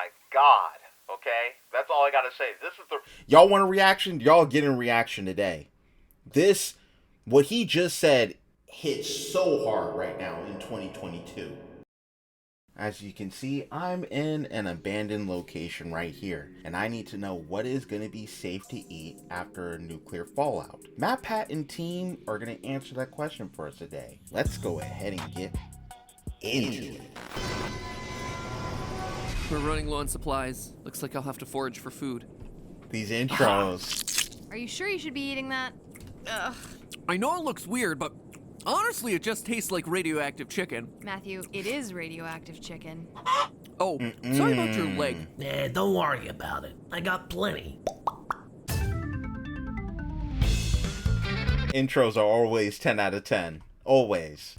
my God. Okay? That's all I gotta say. This is the... Y'all want a reaction? Y'all getting a reaction today. This, what he just said, hits so hard right now in 2022. As you can see, I'm in an abandoned location right here, and I need to know what is going to be safe to eat after a nuclear fallout. Matt, Pat, and team are going to answer that question for us today. Let's go ahead and get into it. We're running low on supplies. Looks like I'll have to forage for food. These intros. Are you sure you should be eating that? Ugh. I know it looks weird, but honestly, it just tastes like radioactive chicken. Matthew, it is radioactive chicken. Oh, sorry about your leg. Don't worry about it. I got plenty. Intros are always 10 out of 10. Always.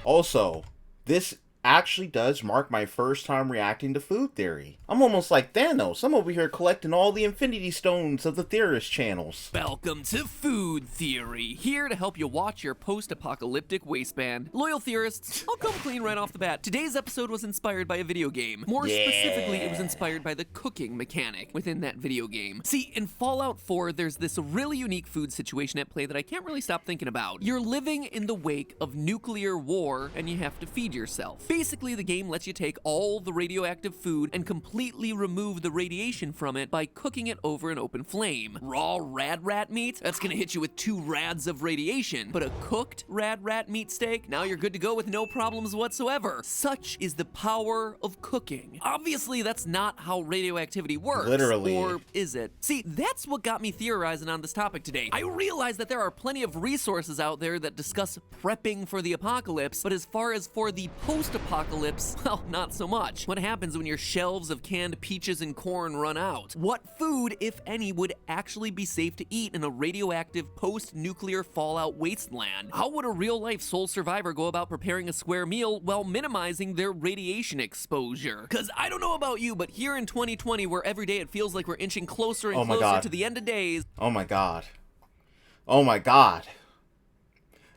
Also, this actually does mark my first time reacting to food theory. I'm almost like Thanos. I'm over here collecting all the Infinity Stones of the theorist channels. Welcome to Food Theory, here to help you watch your post-apocalyptic wasteland. Loyal theorists, I'll come clean right off the bat. Today's episode was inspired by a video game. More specifically, it was inspired by the cooking mechanic within that video game. See, in Fallout 4, there's this really unique food situation at play that I can't really stop thinking about. You're living in the wake of nuclear war, and you have to feed yourself. Basically, the game lets you take all the radioactive food and completely remove the radiation from it by cooking it over an open flame. Raw rad rat meat? That's gonna hit you with 2 rads of radiation. But a cooked rad rat meat steak? Now you're good to go with no problems whatsoever. Such is the power of cooking. Obviously, that's not how radioactivity works. Literally. Or is it? See, that's what got me theorizing on this topic today. I realize that there are plenty of resources out there that discuss prepping for the apocalypse, but as far as for the post-apocalypse, well, not so much. What happens when your shelves of canned peaches and corn run out? What food, if any, would actually be safe to eat in a radioactive post-nuclear fallout wasteland? How would a real-life sole survivor go about preparing a square meal while minimizing their radiation exposure? Cause I don't know about you, but here in 2020, where every day it feels like we're inching closer and closer to the end of days. Oh my God. Oh my God.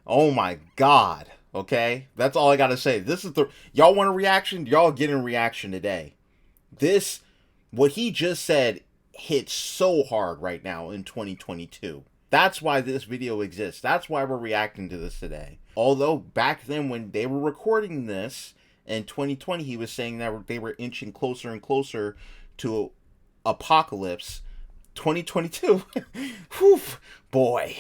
Oh my God. Okay? That's all I gotta say. This is the... Y'all want a reaction? Y'all getting a reaction today. This, what he just said, hits so hard right now in 2022. That's why this video exists. That's why we're reacting to this today. Although, back then when they were recording this, in 2020, he was saying that they were inching closer and closer to apocalypse. 2022, whew, boy,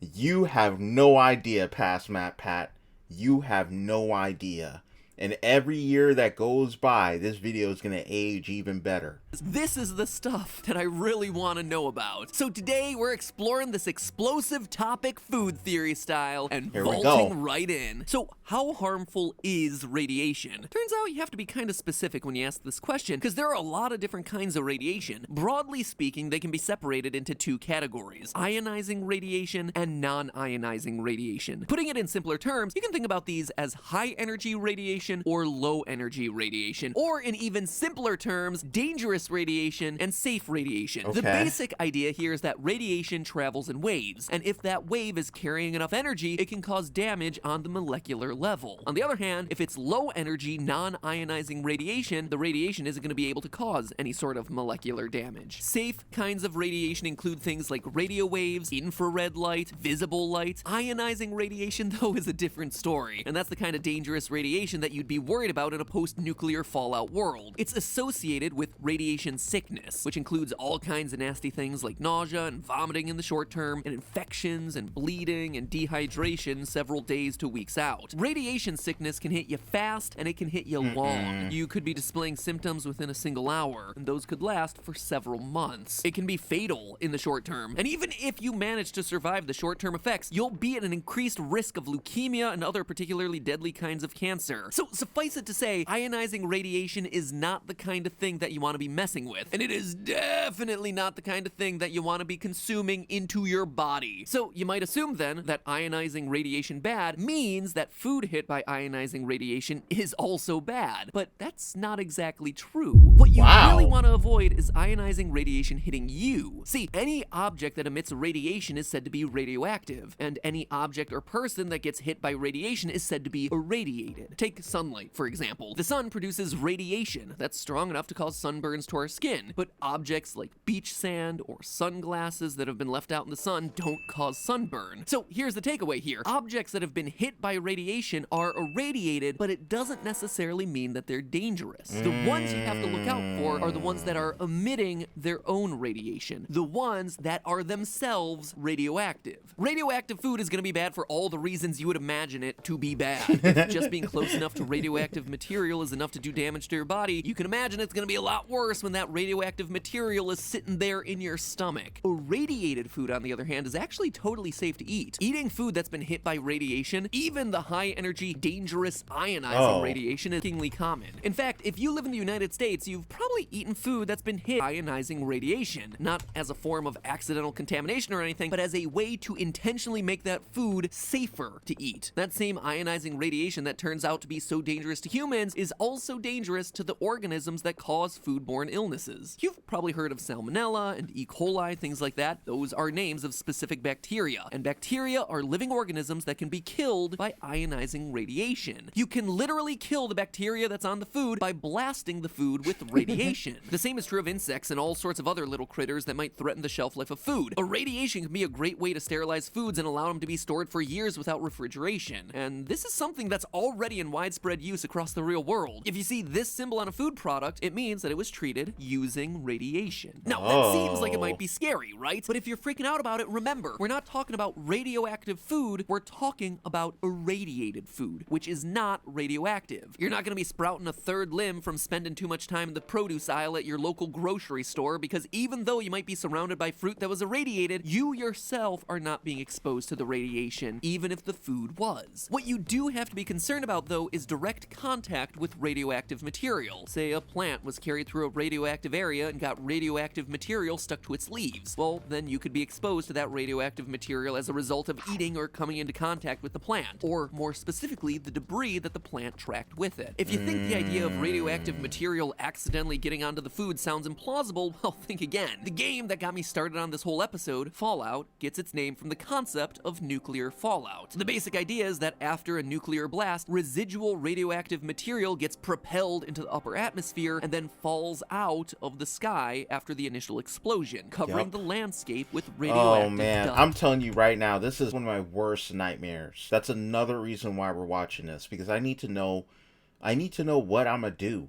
you have no idea, past Matt Pat. You have no idea. And every year that goes by, this video is going to age even better. This is the stuff that I really want to know about. So today we're exploring this explosive topic food theory style and vaulting right in. So how harmful is radiation? Turns out you have to be kind of specific when you ask this question because there are a lot of different kinds of radiation. Broadly speaking, they can be separated into 2 categories: ionizing radiation and non-ionizing radiation. Putting it in simpler terms, you can think about these as high energy radiation or low energy radiation, or in even simpler terms, dangerous radiation and safe radiation. Okay. The basic idea here is that radiation travels in waves, and if that wave is carrying enough energy, it can cause damage on the molecular level. On the other hand, if it's low energy, non-ionizing radiation, the radiation isn't going to be able to cause any sort of molecular damage. Safe kinds of radiation include things like radio waves, infrared light, visible light. Ionizing radiation, though, is a different story, and that's the kind of dangerous radiation that you'd be worried about in a post-nuclear fallout world. It's associated with radiation sickness, which includes all kinds of nasty things like nausea and vomiting in the short term, and infections and bleeding and dehydration several days to weeks out. Radiation sickness can hit you fast and it can hit you long. You could be displaying symptoms within a single hour, and those could last for several months. It can be fatal in the short term, and even if you manage to survive the short-term effects, you'll be at an increased risk of leukemia and other particularly deadly kinds of cancer. So So suffice it to say, ionizing radiation is not the kind of thing that you want to be messing with, and it is definitely not the kind of thing that you want to be consuming into your body. So you might assume then that ionizing radiation bad means that food hit by ionizing radiation is also bad, but that's not exactly true. What you really want to avoid is ionizing radiation hitting you. See, any object that emits radiation is said to be radioactive, and any object or person that gets hit by radiation is said to be irradiated. Take sunlight, for example. The sun produces radiation that's strong enough to cause sunburns to our skin, but objects like beach sand or sunglasses that have been left out in the sun don't cause sunburn. So here's the takeaway here. Objects that have been hit by radiation are irradiated, but it doesn't necessarily mean that they're dangerous. The ones you have to look out for are the ones that are emitting their own radiation, the ones that are themselves radioactive. Radioactive food is going to be bad for all the reasons you would imagine it to be bad. If just being close enough to radioactive material is enough to do damage to your body, you can imagine it's going to be a lot worse when that radioactive material is sitting there in your stomach. Irradiated food, on the other hand, is actually totally safe to eat. Eating food that's been hit by radiation, even the high-energy, dangerous ionizing radiation, is kingly common. In fact, if you live in the United States, you've probably eaten food that's been hit by ionizing radiation, not as a form of accidental contamination or anything, but as a way to intentionally make that food safer to eat. That same ionizing radiation that turns out to be so dangerous to humans is also dangerous to the organisms that cause foodborne illnesses. You've probably heard of salmonella and E. coli, things like that. Those are names of specific bacteria, and bacteria are living organisms that can be killed by ionizing radiation. You can literally kill the bacteria that's on the food by blasting the food with radiation. The same is true of insects and all sorts of other little critters that might threaten the shelf life of food. Irradiation can be a great way to sterilize foods and allow them to be stored for years without refrigeration, and this is something that's already in widespread use across the real world. If you see this symbol on a food product, it means that it was treated using radiation. Now, that seems like it might be scary, right? But if you're freaking out about it, remember, we're not talking about radioactive food, we're talking about irradiated food, which is not radioactive. You're not gonna be sprouting a third limb from spending too much time in the produce aisle at your local grocery store, because even though you might be surrounded by fruit that was irradiated, you yourself are not being exposed to the radiation, even if the food was. What you do have to be concerned about, though, is direct contact with radioactive material. Say a plant was carried through a radioactive area and got radioactive material stuck to its leaves. Well, then you could be exposed to that radioactive material as a result of eating or coming into contact with the plant, or more specifically, the debris that the plant tracked with it. If you think the idea of radioactive material accidentally getting onto the food sounds implausible, well, think again. The game that got me started on this whole episode, Fallout, gets its name from the concept of nuclear fallout. The basic idea is that after a nuclear blast, residual radioactive material gets propelled into the upper atmosphere and then falls out of the sky after the initial explosion, covering the landscape with radioactive dust. I'm telling you right now, this is one of my worst nightmares. That's another reason why we're watching this, because I need to know what I'm gonna do.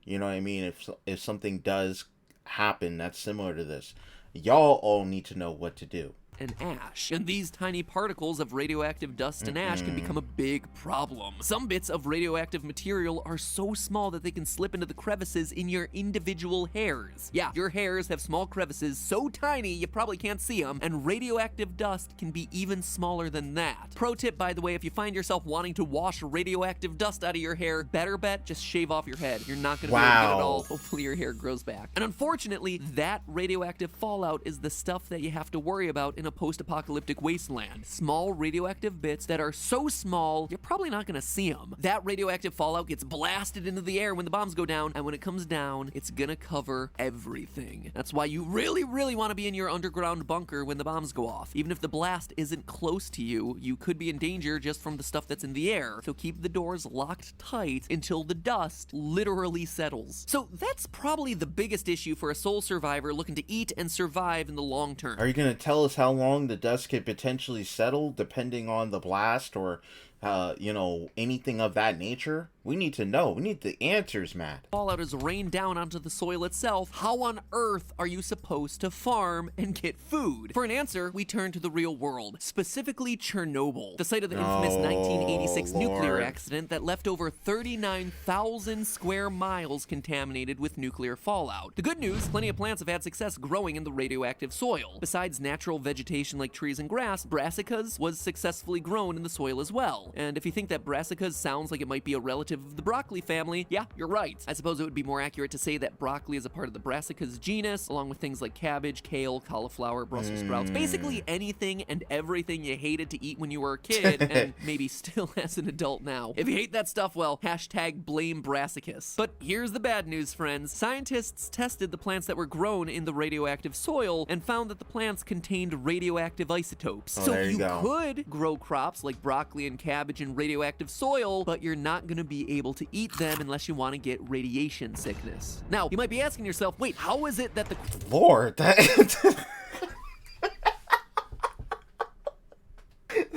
You know what I mean? If something does happen that's similar to this, y'all all need to know what to do. And ash. And these tiny particles of radioactive dust and ash can become a big problem. Some bits of radioactive material are so small that they can slip into the crevices in your individual hairs. Yeah, your hairs have small crevices so tiny you probably can't see them, and radioactive dust can be even smaller than that. Pro tip, by the way, if you find yourself wanting to wash radioactive dust out of your hair, better bet, just shave off your head. You're not gonna be able to get it all. Hopefully your hair grows back. And unfortunately, that radioactive fallout is the stuff that you have to worry about in a post-apocalyptic wasteland. Small radioactive bits that are so small, you're probably not gonna see them. That radioactive fallout gets blasted into the air when the bombs go down, and when it comes down, it's gonna cover everything. That's why you really, really want to be in your underground bunker when the bombs go off. Even if the blast isn't close to you, you could be in danger just from the stuff that's in the air. So keep the doors locked tight until the dust literally settles. So that's probably the biggest issue for a soul survivor looking to eat and survive in the long term. Are you gonna tell us how long the dust could potentially settle depending on the blast or anything of that nature? We need to know. We need the answers, Matt. Fallout is rained down onto the soil itself. How on earth are you supposed to farm and get food? For an answer, we turn to the real world, specifically Chernobyl, the site of the infamous 1986 nuclear accident that left over 39,000 square miles contaminated with nuclear fallout. The good news, plenty of plants have had success growing in the radioactive soil. Besides natural vegetation like trees and grass, brassicas was successfully grown in the soil as well. soil. And if you think that brassicas sounds like it might be a relative of the broccoli family, yeah, you're right. I suppose it would be more accurate to say that broccoli is a part of the brassicas genus, along with things like cabbage, kale, cauliflower, Brussels sprouts, basically anything and everything you hated to eat when you were a kid, and maybe still as an adult now. If you hate that stuff, well, hashtag blame brassicas. But here's the bad news, friends. Scientists tested the plants that were grown in the radioactive soil and found that the plants contained radioactive isotopes. Oh, so there you go. could grow crops like broccoli and cabbage in radioactive soil, but you're not going to be able to eat them unless you want to get radiation sickness. Now, you might be asking yourself, wait, how is it that the Lord, that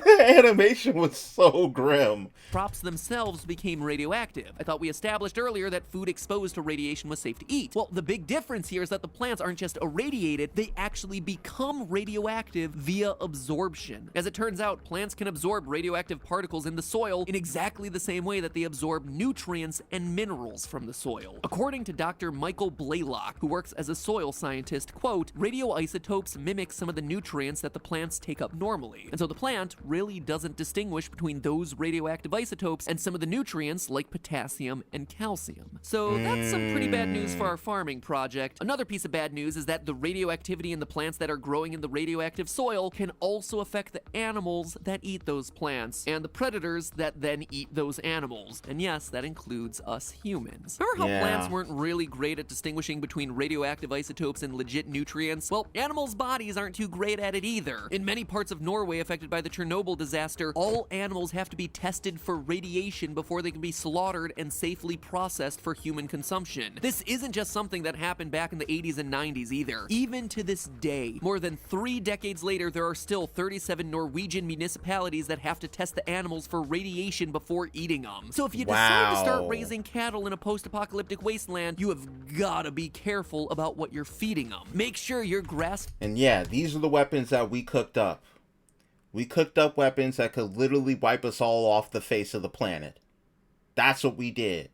the animation was so grim. crops themselves became radioactive? I thought we established earlier that food exposed to radiation was safe to eat. Well, the big difference here is that the plants aren't just irradiated, they actually become radioactive via absorption. As it turns out, plants can absorb radioactive particles in the soil in exactly the same way that they absorb nutrients and minerals from the soil. According to Dr. Michael Blaylock, who works as a soil scientist, quote, radioisotopes mimic some of the nutrients that the plants take up normally. And so the plant really doesn't distinguish between those radioactive isotopes and some of the nutrients like potassium and calcium. So that's some pretty bad news for our farming project. Another piece of bad news is that the radioactivity in the plants that are growing in the radioactive soil can also affect the animals that eat those plants and the predators that then eat those animals. And yes, that includes us humans. Remember how plants weren't really great at distinguishing between radioactive isotopes and legit nutrients? Well, animals' bodies aren't too great at it either. In many parts of Norway affected by the Chernobyl disaster, all animals have to be tested for radiation before they can be slaughtered and safely processed for human consumption. This isn't just something that happened back in the 80s and 90s either. Even to this day, more than 3 decades later, there are still 37 Norwegian municipalities that have to test the animals for radiation before eating them. So if you decide to start raising cattle in a post-apocalyptic wasteland, you have gotta be careful about what you're feeding them. Make sure your grass... And yeah, these are the weapons that we cooked up. We cooked up weapons that could literally wipe us all off the face of the planet. That's what we did.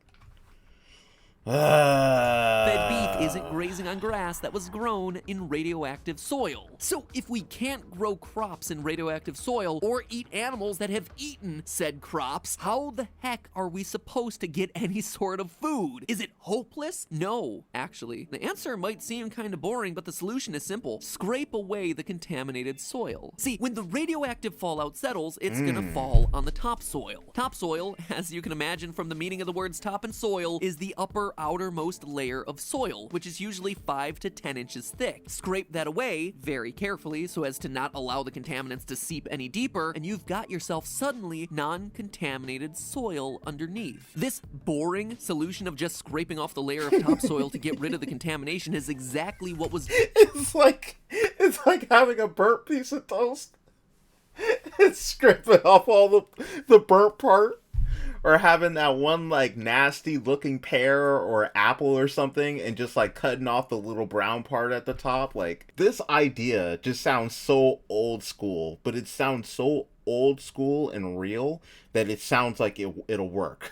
Fed beef isn't grazing on grass that was grown in radioactive soil. So if we can't grow crops in radioactive soil or eat animals that have eaten said crops, how the heck are we supposed to get any sort of food? Is it hopeless? No, actually. The answer might seem kind of boring, but the solution is simple. Scrape away the contaminated soil. See, when the radioactive fallout settles, it's gonna fall on the topsoil. Topsoil, as you can imagine from the meaning of the words top and soil, is the upper outermost layer of soil, which is usually 5 to 10 inches thick. Scrape that away very carefully so as to not allow the contaminants to seep any deeper, and you've got yourself suddenly non-contaminated soil underneath. This boring solution of just scraping off the layer of topsoil to get rid of the contamination is exactly what was... It's like having a burnt piece of toast and scraping off all the burnt part. Or having that one, like, nasty looking pear or apple or something and just, like, cutting off the little brown part at the top. Like, this idea just sounds so old school, but it sounds so old school and real that it sounds like it'll work.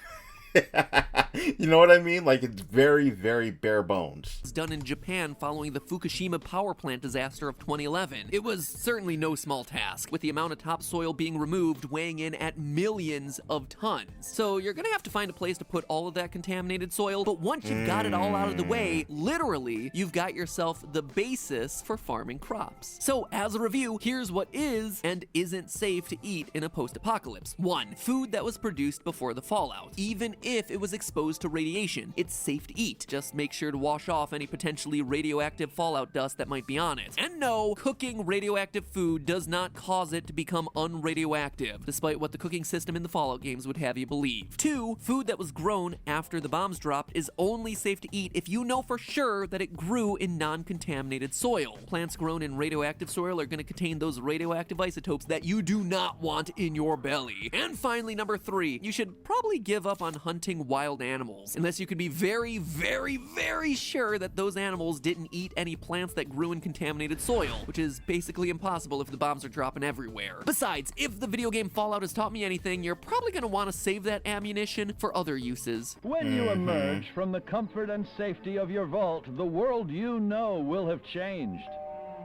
You know what I mean? Like, it's very, very bare bones. It's done in Japan following the Fukushima power plant disaster of 2011. It was certainly no small task, with the amount of topsoil being removed weighing in at millions of tons. So you're gonna have to find a place to put all of that contaminated soil, but once you've got it all out of the way, literally, you've got yourself the basis for farming crops. So as a review, here's what is and isn't safe to eat in a post-apocalypse. 1. Food that was produced before the fallout. Even if it was exposed to radiation, it's safe to eat. Just make sure to wash off any potentially radioactive fallout dust that might be on it. And no, cooking radioactive food does not cause it to become unradioactive, despite what the cooking system in the Fallout games would have you believe. 2, food that was grown after the bombs dropped is only safe to eat if you know for sure that it grew in non-contaminated soil. Plants grown in radioactive soil are going to contain those radioactive isotopes that you do not want in your belly. And finally, number 3, you should probably give up on hunting wild animals, unless you could be very, very, very sure that those animals didn't eat any plants that grew in contaminated soil, which is basically impossible if the bombs are dropping everywhere. Besides, if the video game Fallout has taught me anything, you're probably going to want to save that ammunition for other uses. When you emerge from the comfort and safety of your vault, the world you know will have changed.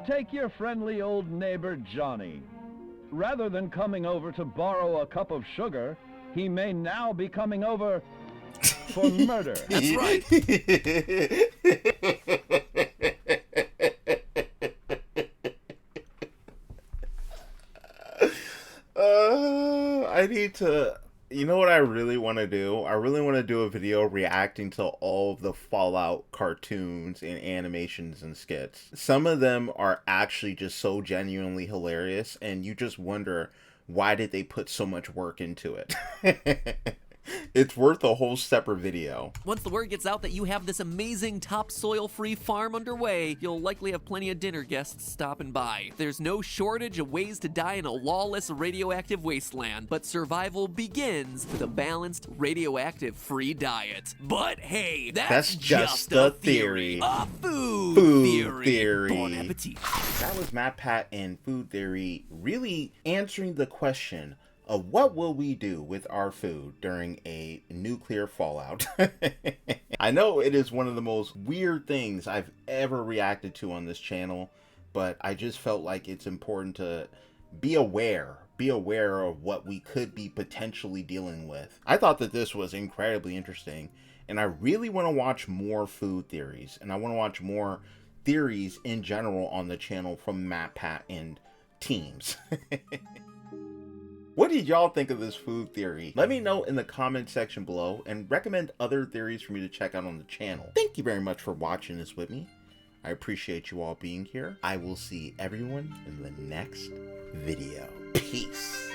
Take your friendly old neighbor Johnny. rather than coming over to borrow a cup of sugar, he may now be coming over for murder. That's right. I need to. You know what I really want to do? I really want to do a video reacting to all of the Fallout cartoons and animations and skits. Some of them are actually just so genuinely hilarious, and you just wonder, why did they put so much work into it? It's worth a whole separate video. Once the word gets out that you have this amazing topsoil-free farm underway, you'll likely have plenty of dinner guests stopping by. There's no shortage of ways to die in a lawless radioactive wasteland, but survival begins with a balanced radioactive-free diet. But hey, that's just a theory. A food theory. Bon appetit. That was Matt Pat and Food Theory really answering the question of what will we do with our food during a nuclear fallout. I know it is one of the most weird things I've ever reacted to on this channel, but I just felt like it's important to be aware of what we could be potentially dealing with. I thought that this was incredibly interesting, and I really want to watch more food theories, and I want to watch more theories in general on the channel from Matt, Pat, and teams. What did y'all think of this food theory? Let me know in the comment section below, and recommend other theories for me to check out on the channel. Thank you very much for watching this with me. I appreciate you all being here. I will see everyone in the next video. Peace.